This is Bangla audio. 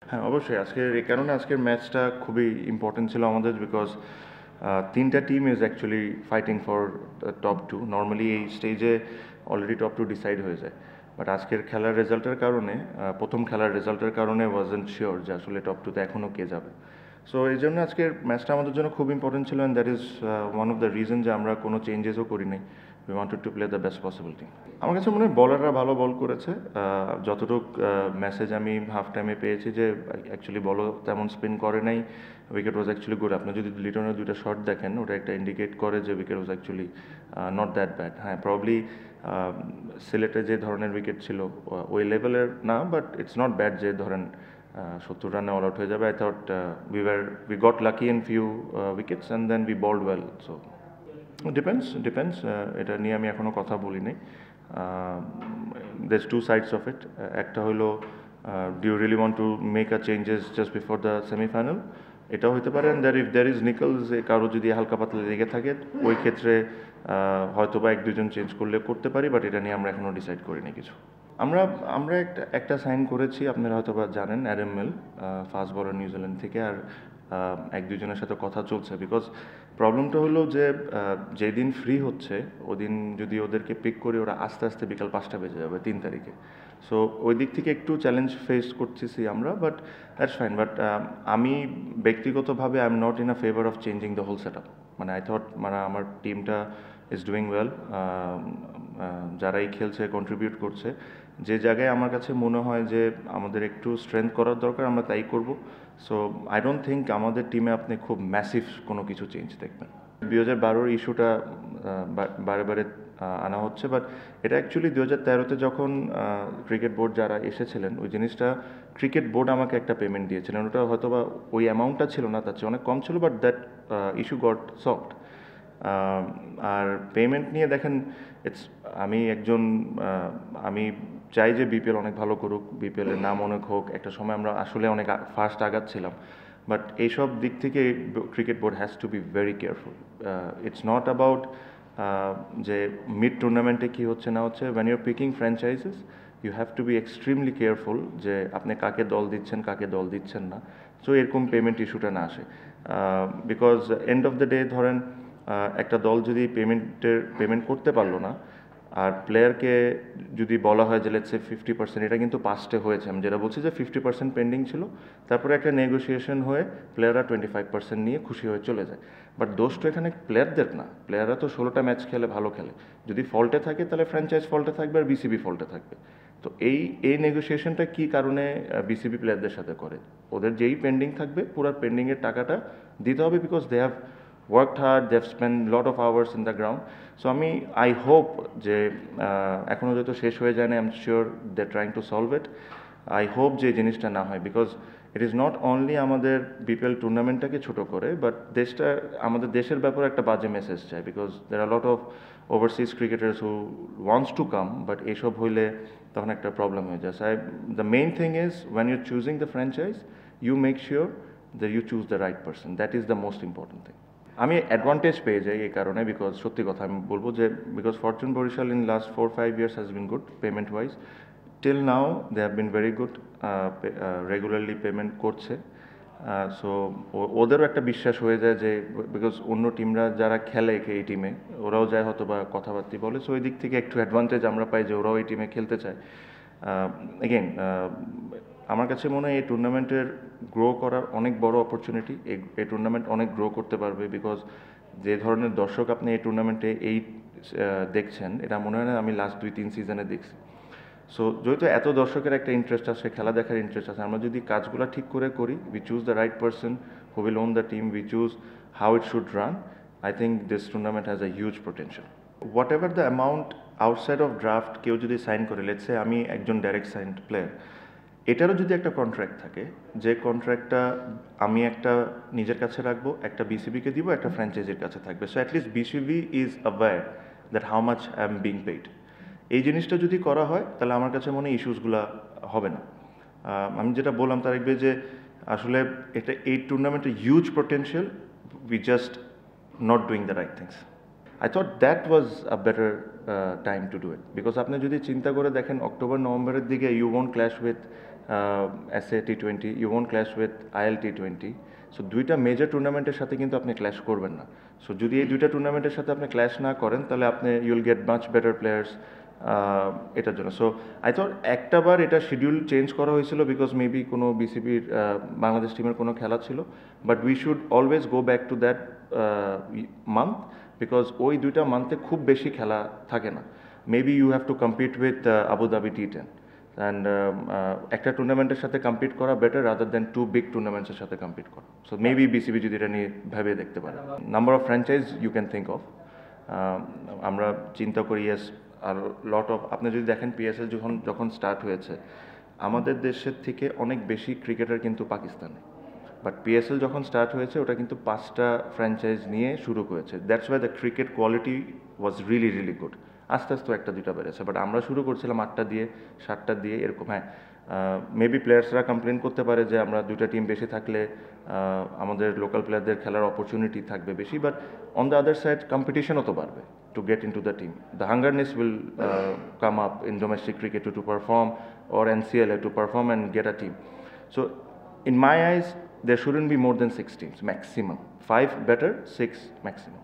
হ্যাঁ, অবশ্যই আজকের এই কারণে আজকের ম্যাচটা খুবই ইম্পর্টেন্ট ছিল আমাদের বিকজ তিনটা team is actually fighting for top two. Normally এই স্টেজে অলরেডি টপ টু ডিসাইড হয়ে যায়, বাট আজকের খেলার রেজাল্টের কারণে প্রথম খেলার রেজাল্টের কারণে ওয়াজন্ট শিওর যে আসলে টপ টুতে এখনও কে যাবে। সো এই জন্য আজকের ম্যাচটা আমাদের জন্য খুব ইম্পর্টেন্ট ছিল, and that is one of the reason যে আমরা কোনো চেঞ্জেসও করি নাই। We wanted to play the best possible team. আমার কাছে মনে হয় বলাররা ভালো বল করেছে। যতটুক মেসেজ আমি হাফ টাইমে পেয়েছি যে অ্যাকচুয়ালি বলও তেমন স্পিন করে নাই, উইকেট ওয়াজ অ্যাকচুয়ালি গুড। আপনি যদি লিটনের দুইটা শট দেখেন, ওটা একটা ইন্ডিকেট করে যে wicket was actually not that bad. হ্যাঁ, প্রবলি সিলেটে যে ধরনের উইকেট ছিল ওই লেভেলের না, বাট ইটস নট ব্যাড যে ধরেন 70 রানে অল আউট হয়ে যাবে। I thought we got lucky in few wickets and then we bowled well. So depends, এটা নিয়ে আমি এখনও কথা বলি নাই। There's two sides of it. একটা হলো do you really want to make a changes just before the semifinal, এটাও হতে পারে। And if there is niggles, যে কারো যদি হালকা পাতলা লেগে থাকে ওই ক্ষেত্রে হয়তো বা এক দুজন চেঞ্জ করলে করতে পারি, বাট এটা নিয়ে আমরা এখনও ডিসাইড করিনি কিছু। আমরা আমরা একটা সাইন করেছি, আপনারা হয়তো বা জানেন, অ্যাডাম মিল, ফাস্ট বলার নিউজিল্যান্ড থেকে। আর এক দুজনের সাথে কথা চলছে, বিকজ প্রবলেমটা হলো যে যেদিন ফ্রি হচ্ছে ওদিন যদি ওদেরকে পিক করি, ওরা আস্তে আস্তে বিকাল 5টা বেজে যাবে 3 তারিখে। সো ওই দিক থেকে একটু চ্যালেঞ্জ ফেস করতেছি আমরা, বাট দ্যাটস ফাইন। বাট আমি ব্যক্তিগতভাবে I am not in a favour of changing the whole set up. মানে আই থট মানে আমার টিমটা ইজ ডুইং ওয়েল, যারাই খেলছে কন্ট্রিবিউট করছে। যে জায়গায় আমার কাছে মনে হয় যে আমাদের একটু স্ট্রেংথ করার দরকার, আমরা তাই করব। সো আই ডোন্ট থিঙ্ক আমাদের টিমে আপনি খুব ম্যাসিভ কোনো কিছু চেঞ্জ দেখবেন। 2012-র ইস্যুটা বারে বারে আনা হচ্ছে, বাট এটা অ্যাকচুয়ালি 2013-তে যখন ক্রিকেট বোর্ড যারা এসেছিলেন, ওই জিনিসটা ক্রিকেট বোর্ড আমাকে একটা পেমেন্ট দিয়েছিলেন। ওটা হয়তো বা ওই অ্যামাউন্টটা ছিল না, তার চেয়ে অনেক কম ছিল, but that issue got solved. আর পেমেন্ট নিয়ে দেখেন, ইটস আমি একজন আমি চাই যে বিপিএল অনেক ভালো করুক, বিপিএলের নাম অনেক হোক। একটা সময় আমরা আসলে অনেক ফার্স্ট আগাচ্ছিলাম, বাট এইসব দিক থেকে cricket board has to be very careful. It's not about যে মিড টুর্নামেন্টে কী হচ্ছে না হচ্ছে। When your picking franchises, you have to be extremely careful যে আপনি কাকে দল দিচ্ছেন, কাকে দল দিচ্ছেন না। সো এরকম পেমেন্ট ইস্যুটা না আসে, because end of the day ধরেন একটা দল যদি পেমেন্ট করতে পারলো না, আর প্লেয়ারকে যদি বলা হয় যে লেটস সে 50%, এটা কিন্তু পাস্টে হয়েছে, আমি যেটা বলছি যে 50% পেন্ডিং ছিল, তারপরে একটা নেগোসিয়েশন হয়ে প্লেয়াররা 25% নিয়ে খুশি হয়ে চলে যায়। বাট দোষটা এখানে প্লেয়ারদের না, প্লেয়াররা তো 16টা ম্যাচ খেলে ভালো খেলে। যদি ফল্টে থাকে তাহলে ফ্র্যাঞ্চাইজ ফল্টে থাকবে আর বিসিবি ফল্টে থাকবে। তো এই নেগোসিয়েশনটা কী কারণে বিসিবি প্লেয়ারদের সাথে করে, ওদের যেই পেন্ডিং থাকবে পুরো পেন্ডিংয়ের টাকাটা দিতে হবে, because they have worked hard, they've spent lot of hours in the ground. So I hope যে এখনও যেহেতু শেষ হয়ে যায় না, I am sure they trying to solve it. I hope যে জিনিসটা না হয়, because it is not only আমাদের বিপিএল টুর্নামেন্টটাকে ছোটো করে, বাট আমাদের দেশের ব্যাপারে একটা বাজে মেসেজ চাই, because there are lot of overseas cricketers who wants to come, but এইসব হইলে তখন একটা প্রবলেম হয়ে যায়। The main thing is when your choosing the franchise, you make sure that you choose the right person. That is the most important thing. আমি অ্যাডভান্টেজ পেয়ে যাই এই কারণে, বিকজ সত্যি কথা আমি বলবো যে because fortune Barishal in last 4-5 years has been good payment wise. Till now they have been very good, regularly payment করছে। সো ওদেরও একটা বিশ্বাস হয়ে যায় যে, বিকজ অন্য টিমরা যারা খেলে এই টিমে, ওরাও যায় হয়তো বা কথাবার্তি বলে। সো ওই দিক থেকে একটু অ্যাডভান্টেজ আমরা পাই যে ওরাও এই টিমে খেলতে চায়। এগেইন আমার কাছে মনে হয় এই টুর্নামেন্টের গ্রো করার অনেক বড় অপরচুনিটি। এই টুর্নামেন্ট অনেক গ্রো করতে পারবে, বিকজ যে ধরনের দর্শক আপনি এই টুর্নামেন্টে দেখছেন, এটা মনে হয় না আমি লাস্ট 2-3 সিজনে দেখছি। সো যেহেতু এত দর্শকের একটা ইন্টারেস্ট আছে, খেলা দেখার ইন্টারেস্ট আছে, আমরা যদি কাজগুলো ঠিক করে করি, we choose the right person who will won the team, we choose how it should run, I think this tournament has a huge potential. What ever the amount outside of draft কেউ যদি সাইন করে, লেটস সে আমি একজন ডাইরেক্ট সাইন্ড প্লেয়ার, এটারও যদি একটা কন্ট্রাক্ট থাকে, যে কন্ট্রাক্টটা আমি একটা নিজের কাছে রাখবো, একটা বিসিবিকে দিব, একটা ফ্র্যাঞ্চাইজির কাছে থাকবে। So at least BCB is aware that how much I am being paid. এই জিনিসটা যদি করা হয় তাহলে আমার কাছে মনে হয় ইস্যুসগুলো হবে না। আমি যেটা বললাম তার দেখবে যে আসলে এই টুর্নামেন্টের huge potential, we just not doing the right things. I thought that was a better time to do it, because আপনি যদি চিন্তা করে দেখেন অক্টোবর নভেম্বরের দিকে you won't clash with SA T20, you won't clash with IL T20. So দুইটা মেজর টুর্নামেন্টের সাথে কিন্তু আপনি ক্ল্যাশ করবেন না। সো যদি এই দুইটা টুর্নামেন্টের সাথে আপনি ক্ল্যাশ না করেন তাহলে আপনি ইউল গেট মাচ বেটার প্লেয়ার্স এটার জন্য। সো আই থট একটা বার এটা শিডিউল চেঞ্জ করা হয়েছিল বিকজ মেবি কোনো বিসিবির বাংলাদেশ টিমের কোনো খেলা ছিল, but we should always go back to that month because ওই দুইটা মান্থে খুব বেশি খেলা থাকে না। Maybe you have to compete with Abu Dhabi T10 and একটা টুর্নামেন্টের সাথে কম্পিট করা better rather than to big টুর্নামেন্টসের সাথে কম্পিট করা। সো মেবি বিসিবি যদি এটা নিয়ে ভেবে দেখতে পারে। Number of franchise you can think of, আমরা চিন্তা করি ইয়েস আর লট অফ, আপনি যদি দেখেন PSL যখন স্টার্ট হয়েছে আমাদের দেশের থেকে অনেক বেশি ক্রিকেটার কিন্তু পাকিস্তানে, বাট PSL যখন স্টার্ট হয়েছে ওটা কিন্তু 5টা ফ্র্যাঞ্চাইজ নিয়ে শুরু করেছে। That's why the cricket quality was really really good. আস্তে আস্তে একটা দুইটা বেড়েছে, বাট আমরা শুরু করছিলাম 8টা দিয়ে 7টা দিয়ে এরকম। হ্যাঁ, মেবি প্লেয়ার্সরা কমপ্লেন করতে পারে যে আমরা দুইটা টিম বেশি থাকলে আমাদের লোকাল প্লেয়ারদের খেলার অপরচুনিটি থাকবে বেশি, but on the other side কম্পিটিশনও তো বাড়বে to get into the team. The hungerness will come up in domestic cricket to perform, or NCLA to perform and get a team. So in my eyes there shouldn't be more than 6 teams maximum. 5 better, 6 maximum.